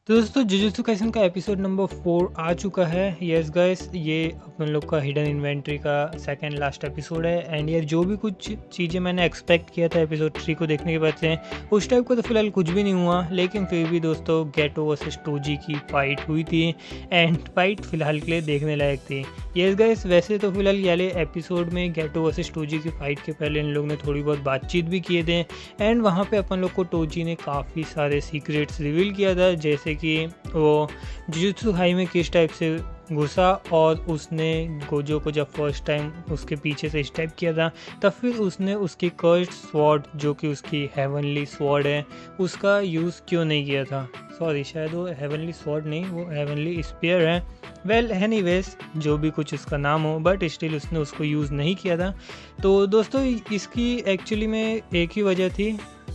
तो दोस्तों jujutsu Kaisen का एपिसोड नंबर 4 आ चुका है। यस गाइस, ये अपन लोग का हिडन इन्वेंट्री का सेकंड लास्ट एपिसोड है। एंड यार जो भी कुछ चीज़ें मैंने एक्सपेक्ट किया था एपिसोड 3 को देखने के बाद से, उस टाइप को तो फिलहाल कुछ भी नहीं हुआ। लेकिन फिर भी दोस्तों गेटो वर्सेस टोजी की फाइट हुई थी एंड फाइट फिलहाल के लिए देखने लायक थी। यस गाइस, वैसे तो फिलहाल ये वाले एपिसोड में गेटो वर्सेस टोजी की फाइट के पहले इन लोग ने थोड़ी बहुत बातचीत भी किए थे। एंड वहाँ पे अपन लोग को टोजी ने काफ़ी सारे सीक्रेट्स रिवील किया था, जैसे कि वो जुजुत्सु हाई में किस टाइप से घुसा और उसने गोजो को जब फर्स्ट टाइम उसके पीछे से स्टेप किया था, तब फिर उसने उसकी कर्स्ड स्वॉर्ड जो कि उसकी हेवनली स्वॉर्ड है उसका यूज़ क्यों नहीं किया था। सॉरी, शायद वो हेवनली स्वॉर्ड नहीं, वो हेवनली स्पीयर है। वेल एनीवेज, जो भी कुछ उसका नाम हो, बट स्टिल उसने उसको यूज़ नहीं किया था। तो दोस्तों इसकी एक्चुअली में एक ही वजह थी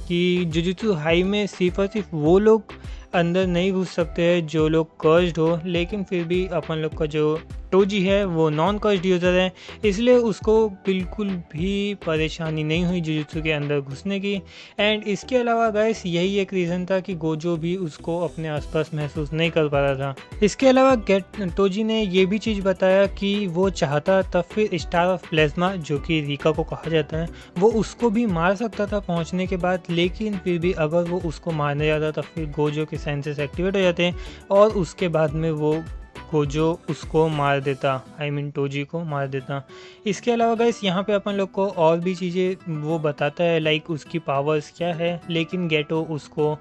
कि जुजुत्सु हाई में सिर्फ और सिर्फ वो लोग अंदर नहीं घुस सकते हैं जो लोग कर्स्ड हो, लेकिन फिर भी अपन लोग का जो टोजी है वो नॉन कर्स्ड यूज़र है, इसलिए उसको बिल्कुल भी परेशानी नहीं हुई जुजुत्सु के अंदर घुसने की। एंड इसके अलावा गाइस यही एक रीज़न था कि गोजो भी उसको अपने आसपास महसूस नहीं कर पा रहा था। इसके अलावा टोजी ने ये भी चीज़ बताया कि वो चाहता तब फिर स्टार ऑफ प्लाज्मा जो कि रिका को कहा जाता है, वो उसको भी मार सकता था पहुंचने के बाद। लेकिन फिर भी अगर वो उसको मारने जाता तब फिर गोजो के सेंसेस एक्टिवेट हो जाते और उसके बाद में वो गोजो उसको मार देता, आई मीन टोजी को मार देता। इसके अलावा गाइस यहाँ पे अपन लोग को और भी चीज़ें वो बताता है, लाइक उसकी पावर्स क्या है, लेकिन गेटो उसको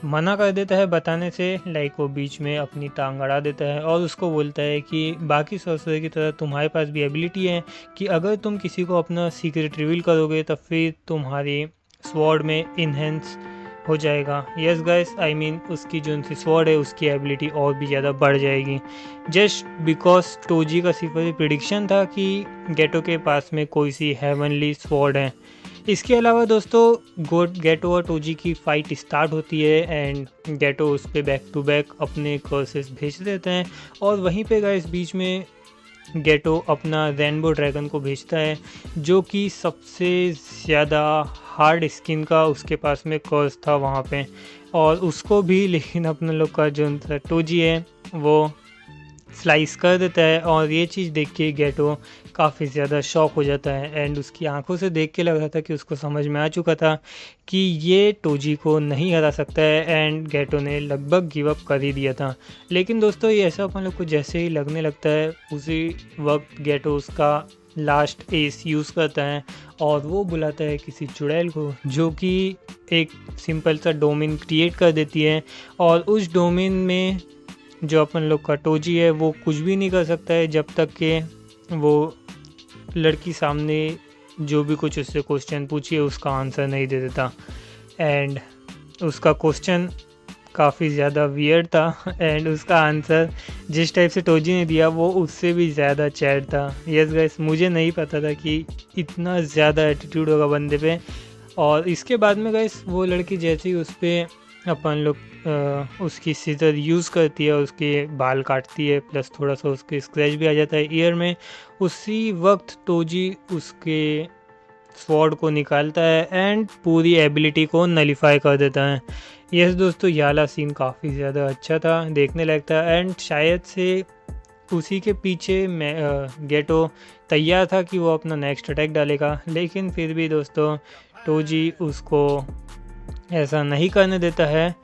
मना कर देता है बताने से। लाइक वो बीच में अपनी टांग अड़ा देता है और उसको बोलता है कि बाकी सॉर्सरर की तरह तुम्हारे पास भी एबिलिटी है कि अगर तुम किसी को अपना सीक्रेट रिवील करोगे तब फिर तुम्हारी स्वॉर्ड में इन्हेंस हो जाएगा। यस गाइस, आई मीन उसकी जो उनकी स्वॉर्ड है उसकी एबिलिटी और भी ज़्यादा बढ़ जाएगी, जस्ट बिकॉज टोजी का सिर्फ प्रिडिक्शन था कि गेटो के पास में कोई सी हेवनली स्वॉर्ड है। इसके अलावा दोस्तों गेटो और टोजी की फाइट स्टार्ट होती है एंड गेटो उस पर बैक टू बैक अपने कर्सेस भेज देते हैं और वहीं पे गाइस बीच में गेटो अपना रेनबो ड्रैगन को भेजता है जो कि सबसे ज़्यादा हार्ड स्किन का उसके पास में कर्स था वहाँ पे, और उसको भी लेकिन अपने लोग का जो टोजी है वो स्लाइस कर देता है। और ये चीज़ देख के गेटो काफ़ी ज़्यादा शॉक हो जाता है एंड उसकी आंखों से देख के लग रहा था कि उसको समझ में आ चुका था कि ये टोजी को नहीं हरा सकता है एंड गेटो ने लगभग गिव अप कर ही दिया था। लेकिन दोस्तों ये ऐसा अपन लोग को जैसे ही लगने लगता है उसी वक्त गेटो उसका लास्ट एस यूज़ करता है और वो बुलाता है किसी चुड़ैल को जो कि एक सिंपल सा डोमेन क्रिएट कर देती है। और उस डोमेन में जो अपन लोग का टोजी है वो कुछ भी नहीं कर सकता है जब तक कि वो लड़की सामने जो भी कुछ उससे क्वेश्चन पूछिए उसका आंसर नहीं दे देता। एंड उसका क्वेश्चन काफ़ी ज़्यादा वियर्ड था एंड उसका आंसर जिस टाइप से टोजी ने दिया वो उससे भी ज़्यादा चैट था। यस गाइस, मुझे नहीं पता था कि इतना ज़्यादा एटीट्यूड होगा बंदे पे। और इसके बाद में गाइस वो लड़की जैसे ही उस पर अपन लोग उसकी सीजर यूज़ करती है, उसके बाल काटती है, प्लस थोड़ा सा उसके स्क्रैच भी आ जाता है ईयर में, उसी वक्त टोजी उसके स्वॉर्ड को निकालता है एंड पूरी एबिलिटी को नलीफाई कर देता है। यस दोस्तों, ये वाला सीन काफ़ी ज़्यादा अच्छा था, देखने लायक था एंड शायद से उसी के पीछे गेटो तैयार था कि वो अपना नेक्स्ट अटैक डालेगा। लेकिन फिर भी दोस्तों टोजी उसको ऐसा नहीं करने देता है।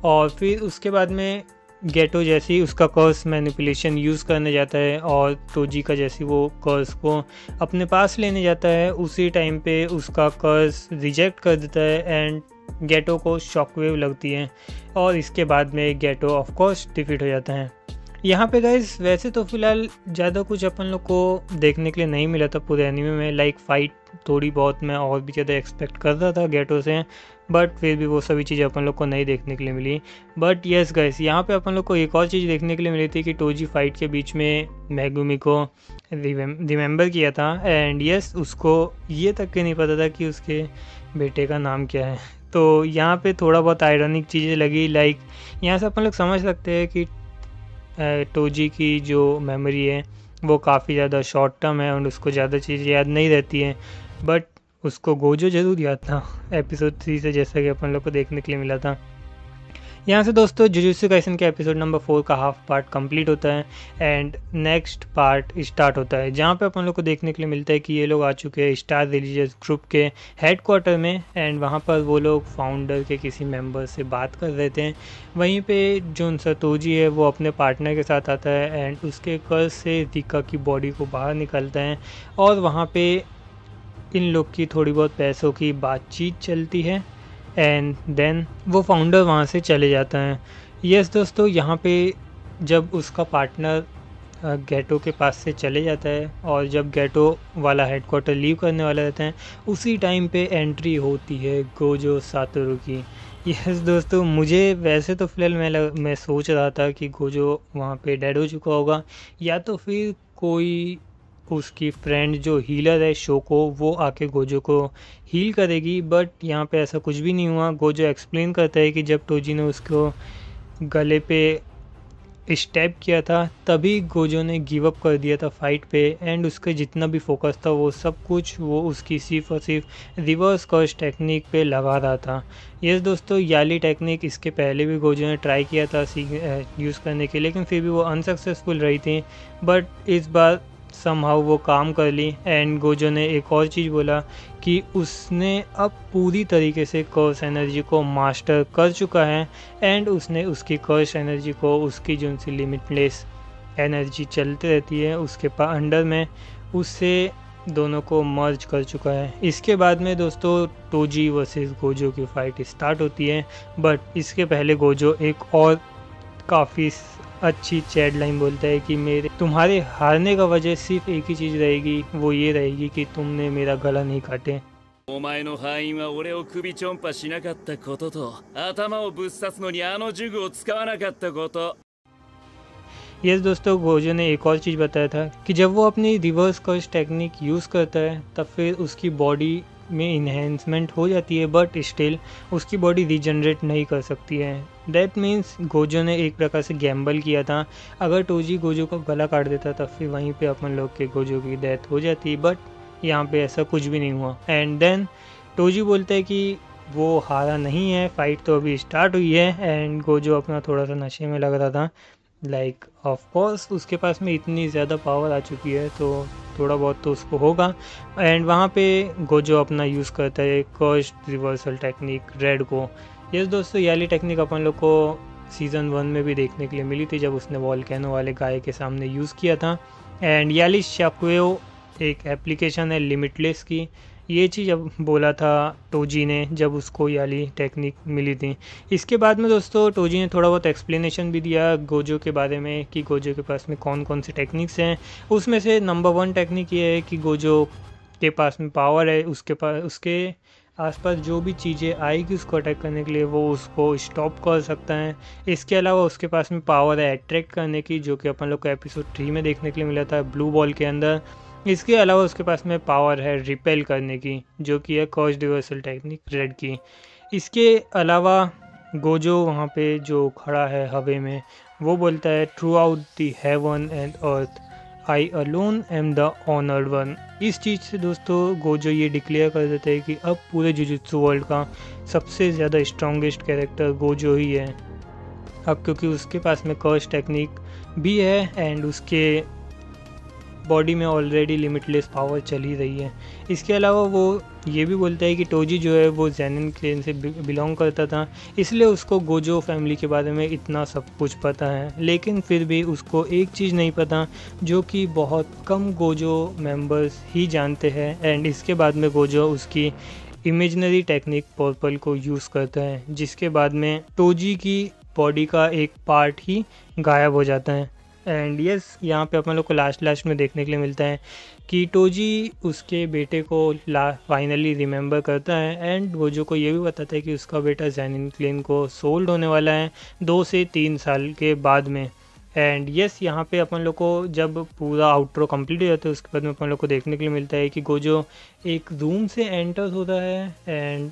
और फिर उसके बाद में गेटो जैसे ही उसका कर्स मैनिपुलेशन यूज़ करने जाता है और टोजी का जैसे वो कर्स को अपने पास लेने जाता है, उसी टाइम पे उसका कर्स रिजेक्ट कर देता है एंड गेटो को शॉकवेव लगती है और इसके बाद में गेटो ऑफ कोर्स डिफीट हो जाता है। यहाँ पे गाइस वैसे तो फिलहाल ज़्यादा कुछ अपन लोग को देखने के लिए नहीं मिला था पूरे एनीमे में, लाइक फाइट थोड़ी बहुत मैं और भी ज़्यादा एक्सपेक्ट कर रहा था गेटो से, बट फिर भी वो सभी चीज़ें अपन लोग को नहीं देखने के लिए मिली। बट यस गाइस, यहाँ पे अपन लोग को एक और चीज़ देखने के लिए मिली थी कि टोजी फाइट के बीच में मेगुमी को रिमेंबर किया था एंड यस उसको ये तक के नहीं पता था कि उसके बेटे का नाम क्या है। तो यहाँ पे थोड़ा बहुत आयरॉनिक चीज़ें लगी, लाइक यहाँ से अपन लोग समझ सकते हैं कि टोजी की जो मेमोरी है वो काफ़ी ज़्यादा शॉर्ट टर्म है और उसको ज़्यादा चीज़ें याद नहीं रहती हैं, बट उसको गोजो ज़रूर याद था एपिसोड 3 से, जैसा कि अपन लोग को देखने के लिए मिला था। यहाँ से दोस्तों जुजुत्सु काइसन के एपिसोड नंबर 4 का हाफ पार्ट कंप्लीट होता है एंड नेक्स्ट पार्ट स्टार्ट होता है, जहाँ पे अपन लोग को देखने के लिए मिलता है कि ये लोग आ चुके हैं स्टार रिलीजियस ग्रुप के हेडक्वार्टर में एंड वहाँ पर वो लोग फाउंडर के किसी मेंबर से बात कर रहे थे। वहीं पे जो सतोजी है वो अपने पार्टनर के साथ आता है एंड उसके कर्ज से रिका की बॉडी को बाहर निकलता है और वहाँ पे इन लोग की थोड़ी बहुत पैसों की बातचीत चलती है एंड देन वो फाउंडर वहाँ से चले जाता है। यस दोस्तों, यहाँ पे जब उसका पार्टनर गेटो के पास से चले जाता है और जब गेटो वाला हेडक्वार्टर लीव करने वाला रहता है उसी टाइम पे एंट्री होती है गोजो सातोरू की। यस दोस्तों, मुझे वैसे तो फिलहाल मैं सोच रहा था कि गोजो वहाँ पे डेड हो चुका होगा या तो फिर कोई उसकी फ्रेंड जो हीलर है शोको वो आके गोजो को हील करेगी, बट यहाँ पे ऐसा कुछ भी नहीं हुआ। गोजो एक्सप्लेन करता है कि जब टोजी ने उसको गले पे स्टेप किया था तभी गोजो ने गिव अप कर दिया था फाइट पे एंड उसका जितना भी फोकस था वो सब कुछ वो उसकी सिर्फ और सिर्फ रिवर्स कर्स टेक्निक पे लगा रहा था। यस दोस्तों, याली टेक्निक इसके पहले भी गोजो ने ट्राई किया था यूज़ करने के, लेकिन फिर भी वो अनसक्सेसफुल रही थी, बट इस बार समहाउ वो काम कर ली। एंड गोजो ने एक और चीज़ बोला कि उसने अब पूरी तरीके से कर्स एनर्जी को मास्टर कर चुका है एंड उसने उसकी कर्स एनर्जी को उसकी जो सी लिमिटलेस एनर्जी चलती रहती है उसके अंडर में उससे दोनों को मर्ज कर चुका है। इसके बाद में दोस्तों टोजी वर्सेस गोजो की फाइट स्टार्ट होती है, बट इसके पहले गोजो एक और काफ़ी अच्छी चैट लाइन बोलता है कि मेरे तुम्हारे हारने का वजह सिर्फ एक ही चीज़ रहेगी, वो ये रहेगी कि तुमने मेरा गला नहीं काटे। お前の敗因は俺を首ちょんぱしなかったことと頭をぶっ刺すのにあの呪具を使わなかったこと。यस दोस्तों, गोजो ने एक और चीज़ बताया था कि जब वो अपनी रिवर्स कर्स टेक्निक यूज़ करता है तब फिर उसकी बॉडी में इन्हेंसमेंट हो जाती है, बट स्टिल उसकी बॉडी रीजनरेट नहीं कर सकती है। दैट मीन्स गोजो ने एक प्रकार से गैम्बल किया था। अगर टोजी गोजो का गला काट देता तब फिर वहीं पे अपन लोग के गोजो की डेथ हो जाती, बट यहाँ पे ऐसा कुछ भी नहीं हुआ। एंड देन टोजी बोलता है कि वो हारा नहीं है, फाइट तो अभी स्टार्ट हुई है एंड गोजो अपना थोड़ा सा नशे में लग रहा था। लाइक ऑफ कोर्स उसके पास में इतनी ज़्यादा पावर आ चुकी है तो थोड़ा बहुत तो उसको होगा। एंड वहाँ पे गोजो अपना यूज़ करता है कर्स रिवर्सल टेक्निक रेड को। यस दोस्तों, याली टेक्निक अपन लोग को सीज़न 1 में भी देखने के लिए मिली थी जब उसने वॉल्केनो वाले गाय के सामने यूज़ किया था। एंड याली शाकुयो एक एप्लीकेशन है लिमिटलेस की, ये चीज़ अब बोला था टोजी ने जब उसको याली टेक्निक मिली थी। इसके बाद में दोस्तों टोजी ने थोड़ा बहुत एक्सप्लेनेशन भी दिया गोजो के बारे में कि गोजो के पास में कौन कौन सी टेक्निक्स हैं। उसमें से नंबर 1 टेक्निक ये है कि गोजो के पास में पावर है, उसके आसपास जो भी चीज़ें आएगी उसको अटैक करने के लिए वो उसको स्टॉप कर सकता है। इसके अलावा उसके पास में पावर है अट्रैक्ट करने की, जो कि अपन लोग को एपिसोड 3 में देखने के लिए मिला था ब्लू बॉल के अंदर। इसके अलावा उसके पास में पावर है रिपेल करने की, जो कि है कर्स रिवर्सल टेक्निक रेड की। इसके अलावा गोजो वहाँ पे जो खड़ा है हवे में वो बोलता है through out the heaven and earth I alone am the honoured one. इस चीज़ से दोस्तों गोजो ये डिक्लेयर कर देते हैं कि अब पूरे जुजुत्सु वर्ल्ड का सबसे ज़्यादा स्ट्रॉन्गेस्ट कैरेक्टर गोजो ही है। अब क्योंकि उसके पास में कर्स टेक्निक भी है एंड उसके बॉडी में ऑलरेडी लिमिटलेस पावर चली रही है। इसके अलावा वो ये भी बोलता है कि टोजी जो है वो जेनिन क्लेन से बिलोंग करता था, इसलिए उसको गोजो फैमिली के बारे में इतना सब कुछ पता है, लेकिन फिर भी उसको एक चीज़ नहीं पता जो कि बहुत कम गोजो मेंबर्स ही जानते हैं। एंड इसके बाद में गोजो उसकी इमेजिनरी टेक्निक पर्पल को यूज़ करता है, जिसके बाद में टोजी की बॉडी का एक पार्ट ही गायब हो जाता है। एंड यस, यहाँ पे अपन लोग को लास्ट में देखने के लिए मिलता है कि टोजी उसके बेटे को फाइनली रिमेंबर करता है एंड गोजो को ये भी बताता है कि उसका बेटा जेनिन क्लेन को सोल्ड होने वाला है 2 से 3 साल के बाद में। एंड यस, यहाँ पे अपन लोग को जब पूरा आउटरो कंप्लीट हो जाता है उसके बाद में अपन लोग को देखने के लिए मिलता है कि गोजो एक रूम से एंटर होता है एंड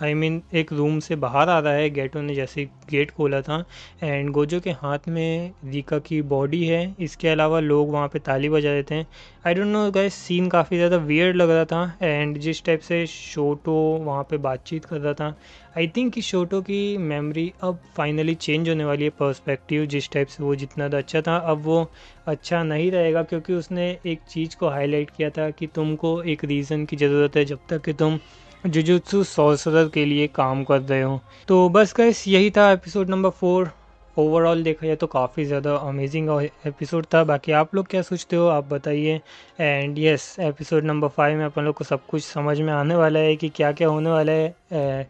आई मीन एक रूम से बाहर आ रहा है गेटो ने जैसे गेट खोला था, एंड गोजो के हाथ में रिका की बॉडी है। इसके अलावा लोग वहाँ पे ताली बजा रहे थे। I don't know guys, scene काफ़ी ज़्यादा वियर्ड लग रहा था। एंड जिस टाइप से शोटो वहाँ पे बातचीत कर रहा था, आई थिंक कि शोटो की मेमोरी अब फाइनली चेंज होने वाली है। पर्सपेक्टिव जिस टाइप से वो जितना अच्छा था अब वो अच्छा नहीं रहेगा, क्योंकि उसने एक चीज़ को हाईलाइट किया था कि तुमको एक रीज़न की ज़रूरत है जब तक कि तुम जुजुत्सु सॉर्सरर के लिए काम कर रहे हो। तो बस गाइस यही था एपिसोड नंबर 4। ओवरऑल देखा जाए तो काफ़ी ज़्यादा अमेजिंग एपिसोड था। बाकी आप लोग क्या सोचते हो आप बताइए। एंड यस, एपिसोड नंबर 5 में अपन लोग को सब कुछ समझ में आने वाला है कि क्या क्या होने वाला है,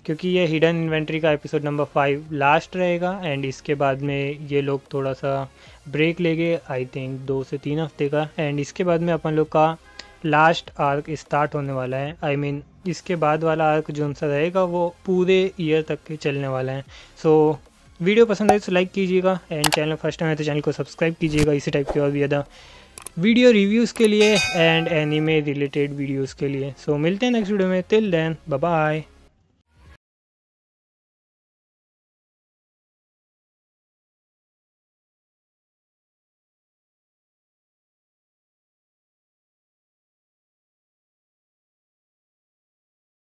क्योंकि ये हिडन इन्वेंट्री का एपिसोड नंबर 5 लास्ट रहेगा। एंड इसके बाद में ये लोग थोड़ा सा ब्रेक लेंगे, आई थिंक 2 से 3 हफ्ते का। एंड इसके बाद में अपन लोग का लास्ट आर्क स्टार्ट होने वाला है। आई मीन इसके बाद वाला आर्क जो सा रहेगा वो पूरे ईयर तक के चलने वाला है। सो वीडियो पसंद आए तो लाइक कीजिएगा, एंड चैनल फर्स्ट टाइम है तो चैनल को सब्सक्राइब कीजिएगा इसी टाइप के और भी ज़्यादा वीडियो रिव्यूज़ के लिए एंड एनीमे रिलेटेड वीडियोज़ के लिए। सो मिलते हैं नेक्स्ट वीडियो में। Till then bye bye.